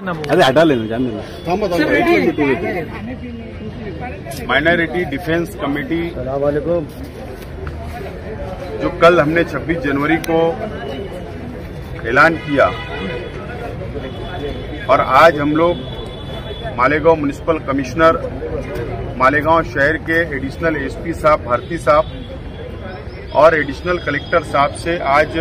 अपना अरे हटा लेना, जान लेना। माइनॉरिटी डिफेंस कमेटी जो कल हमने 26 जनवरी को ऐलान किया और आज हम लोग मालेगांव म्युनिसिपल कमिश्नर, मालेगांव शहर के एडिशनल एसपी साहब भारती साहब और एडिशनल कलेक्टर साहब से आज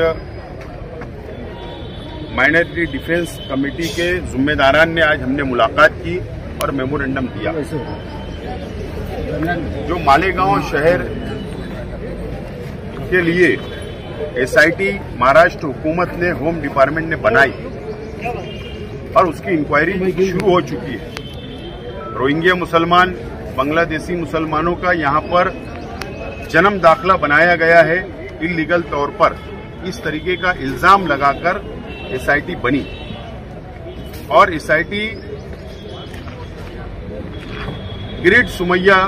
माइनॉरिटी डिफेंस कमेटी के जिम्मेदारान ने आज हमने मुलाकात की और मेमोरेंडम दिया। जो मालेगांव शहर के लिए एसआईटी महाराष्ट्र हुकूमत ने, होम डिपार्टमेंट ने बनाई और उसकी इंक्वायरी शुरू हो चुकी है। रोहिंग्या मुसलमान, बांग्लादेशी मुसलमानों का यहाँ पर जन्म दाखला बनाया गया है इल्लीगल तौर पर, इस तरीके का इल्जाम लगाकर एसआईटी बनी और एसआईटी किरीट सुमैया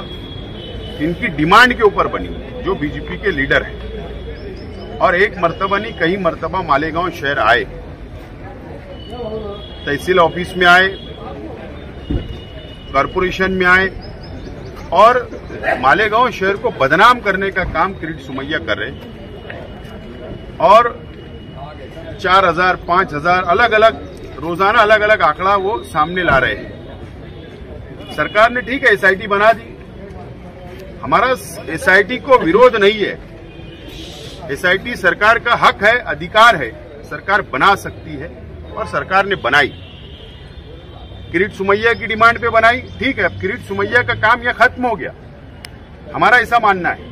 इनकी डिमांड के ऊपर बनी, जो बीजेपी के लीडर हैं, और एक मर्तबा नहीं कई मर्तबा मालेगांव शहर आए, तहसील ऑफिस में आए, कॉरपोरेशन में आए और मालेगांव शहर को बदनाम करने का काम किरीट सुमैया कर रहे और 4000, 5000 अलग अलग रोजाना अलग अलग आंकड़ा वो सामने ला रहे हैं। सरकार ने ठीक है एसआईटी बना दी, हमारा एसआईटी को विरोध नहीं है, एसआईटी सरकार का हक है, अधिकार है, सरकार बना सकती है और सरकार ने बनाई। किरीट सुमैया की डिमांड पे बनाई, ठीक है, अब किरीट सुमैया का काम यह खत्म हो गया, हमारा ऐसा मानना है।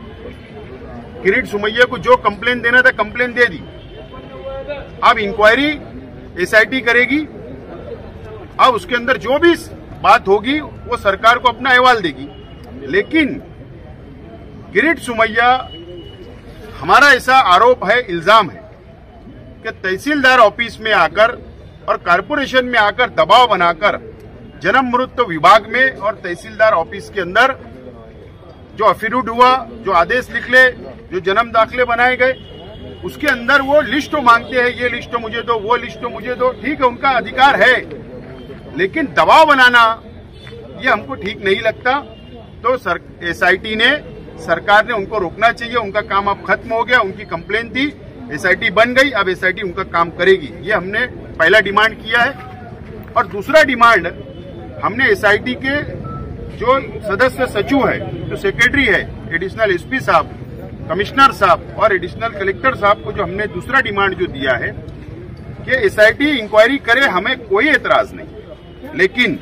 किरीट सुमैया को जो कंप्लेन देना था कंप्लेन दे दी, अब इंक्वायरी एसआईटी करेगी, अब उसके अंदर जो भी बात होगी वो सरकार को अपना अहवाल देगी। लेकिन किरीट सुमैया, हमारा ऐसा आरोप है, इल्जाम है कि तहसीलदार ऑफिस में आकर और कॉरपोरेशन में आकर दबाव बनाकर जन्म मृत्यु विभाग में और तहसीलदार ऑफिस के अंदर जो एफिडेविट हुआ, जो आदेश लिख ले, जो जन्म दाखले बनाए गए, उसके अंदर वो लिस्ट मांगते हैं, ये लिस्ट मुझे दो, वो लिस्ट मुझे दो, ठीक है उनका अधिकार है, लेकिन दबाव बनाना ये हमको ठीक नहीं लगता। तो एसआईटी ने, सरकार ने उनको रोकना चाहिए, उनका काम अब खत्म हो गया, उनकी कंप्लेन थी, एसआईटी बन गई, अब एसआईटी उनका काम करेगी, ये हमने पहला डिमांड किया है। और दूसरा डिमांड हमने एसआईटी के जो सदस्य सचिव है, जो सेक्रेटरी है, एडिशनल एसपी साहब, कमिश्नर साहब और एडिशनल कलेक्टर साहब को जो हमने दूसरा डिमांड जो दिया है कि एसआईटी इंक्वायरी करे, हमें कोई एतराज नहीं, लेकिन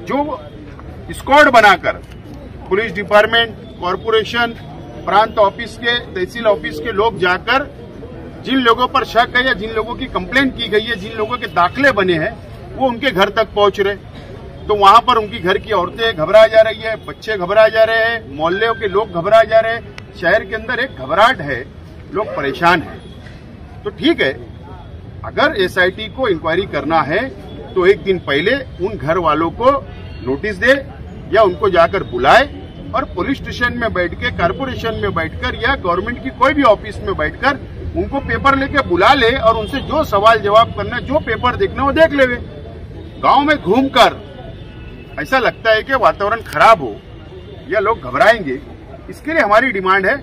जो स्क्वाड बनाकर पुलिस डिपार्टमेंट, कॉरपोरेशन, प्रांत ऑफिस के, तहसील ऑफिस के लोग जाकर जिन लोगों पर शक है या जिन लोगों की कंप्लेन की गई है, जिन लोगों के दाखले बने हैं, वो उनके घर तक पहुंच रहे, तो वहां पर उनकी घर की औरतें घबरा जा रही है, बच्चे घबरा जा रहे हैं, मोहल्ले के लोग घबरा जा रहे हैं, शहर के अंदर एक घबराहट है, लोग परेशान हैं। तो ठीक है, अगर एसआईटी को इंक्वायरी करना है तो एक दिन पहले उन घर वालों को नोटिस दे या उनको जाकर बुलाए और पुलिस स्टेशन में बैठ के, कॉरपोरेशन में बैठकर या गवर्नमेंट की कोई भी ऑफिस में बैठकर उनको पेपर लेके बुला ले और उनसे जो सवाल जवाब करना, जो पेपर देखना वो देख लेवे। गांव में घूमकर ऐसा लगता है कि वातावरण खराब हो या लोग घबराएंगे, इसके लिए हमारी डिमांड है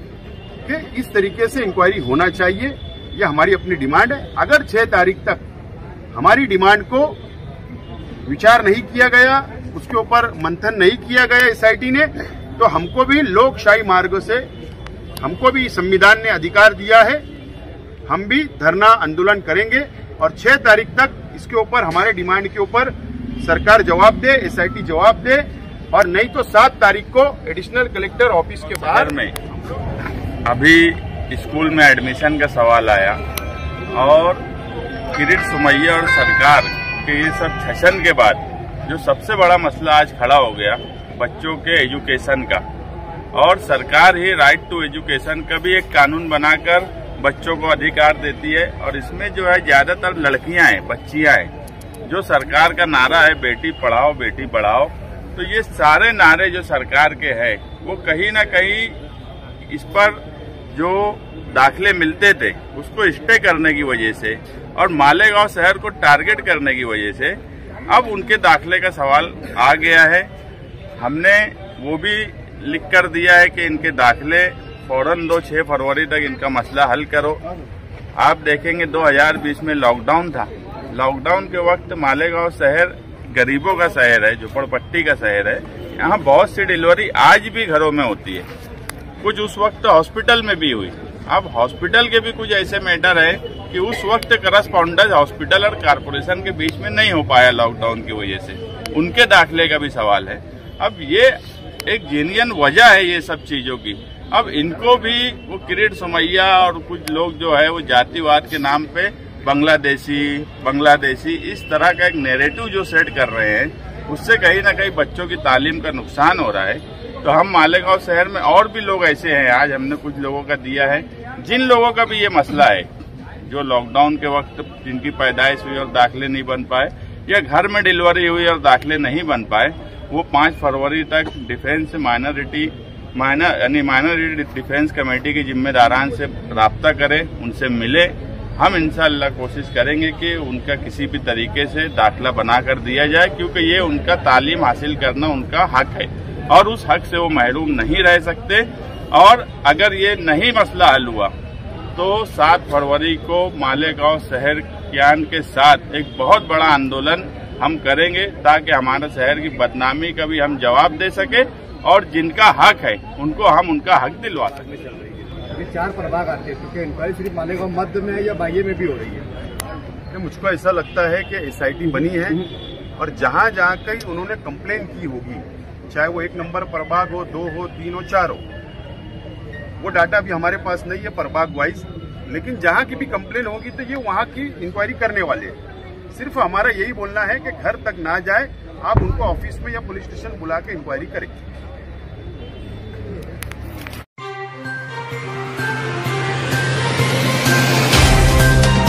कि इस तरीके से इंक्वायरी होना चाहिए, यह हमारी अपनी डिमांड है। अगर 6 तारीख तक हमारी डिमांड को विचार नहीं किया गया, उसके ऊपर मंथन नहीं किया गया एसआईटी ने, तो हमको भी लोकशाही मार्ग से, हमको भी संविधान ने अधिकार दिया है, हम भी धरना आंदोलन करेंगे और 6 तारीख तक इसके ऊपर, हमारे डिमांड के ऊपर सरकार जवाब दे, एसआईटी जवाब दे, और नहीं तो 7 तारीख को एडिशनल कलेक्टर ऑफिस के बाहर में अभी स्कूल में एडमिशन का सवाल आया और किरीट सुमैया और सरकार के ये सब सेशन के बाद जो सबसे बड़ा मसला आज खड़ा हो गया बच्चों के एजुकेशन का, और सरकार ही राइट टू एजुकेशन का भी एक कानून बनाकर बच्चों को अधिकार देती है। और इसमें जो है ज्यादातर लड़कियां हैं, बच्चियां हैं, जो सरकार का नारा है बेटी पढ़ाओ बेटी बढ़ाओ, तो ये सारे नारे जो सरकार के हैं वो कहीं ना कहीं इस पर जो दाखिले मिलते थे उसको स्टे करने की वजह से और मालेगांव शहर को टारगेट करने की वजह से अब उनके दाखिले का सवाल आ गया है। हमने वो भी लिख कर दिया है कि इनके दाखिले फौरन दो, 6 फरवरी तक इनका मसला हल करो। आप देखेंगे 2020 में लॉकडाउन था। लॉकडाउन के वक्त मालेगांव शहर गरीबों का शहर है, झोपड़पट्टी का शहर है। यहाँ बहुत सी डिलीवरी आज भी घरों में होती है, कुछ उस वक्त हॉस्पिटल में भी हुई। अब हॉस्पिटल के भी कुछ ऐसे मैटर है कि उस वक्त करस्पॉन्डेंस हॉस्पिटल और कारपोरेशन के बीच में नहीं हो पाया लॉकडाउन की वजह से, उनके दाखिले का भी सवाल है। अब ये एक जेन्युइन वजह है ये सब चीजों की। अब इनको भी वो किरीट सुमैया और कुछ लोग जो है वो जातिवाद के नाम पे बांग्लादेशी इस तरह का एक नैरेटिव जो सेट कर रहे हैं, उससे कहीं ना कहीं बच्चों की तालीम का नुकसान हो रहा है। तो हम मालेगांव शहर में और भी लोग ऐसे हैं, आज हमने कुछ लोगों का दिया है, जिन लोगों का भी ये मसला है, जो लॉकडाउन के वक्त जिनकी पैदाइश हुई और दाखिले नहीं बन पाए, या घर में डिलीवरी हुई और दाखिले नहीं बन पाए, वो 5 फरवरी तक डिफेंस माइनॉरिटी डिफेंस कमेटी के जिम्मेदारान से राब्ता करें, उनसे मिले। हम इंशाअल्लाह कोशिश करेंगे कि उनका किसी भी तरीके से दाखिला बना कर दिया जाए, क्योंकि ये उनका तालीम हासिल करना उनका हक है और उस हक से वो महरूम नहीं रह सकते। और अगर ये नहीं मसला हल हुआ तो 7 फरवरी को मालेगांव शहर कियान के साथ एक बहुत बड़ा आंदोलन हम करेंगे, ताकि हमारे शहर की बदनामी का भी हम जवाब दे सके और जिनका हक है उनको हम उनका हक दिलवा सकें। अभी 4 प्रभाग आते हैं, क्योंकि इंक्वायरी सिर्फ मालेगांव मध्य में या बाह्य में भी हो रही है। मुझको ऐसा लगता है कि SIT बनी है और जहाँ जहाँ कहीं उन्होंने कंप्लेन की होगी, चाहे वो 1 नंबर प्रभाग हो, 2 हो, 3 हो, 4 हो, वो डाटा भी हमारे पास नहीं है प्रभाग वाइज, लेकिन जहाँ की भी कंप्लेन होगी तो ये वहाँ की इंक्वायरी करने वाले हैं। सिर्फ हमारा यही बोलना है कि घर तक ना जाए, आप उनको ऑफिस में या पुलिस स्टेशन बुला के इंक्वायरी करें।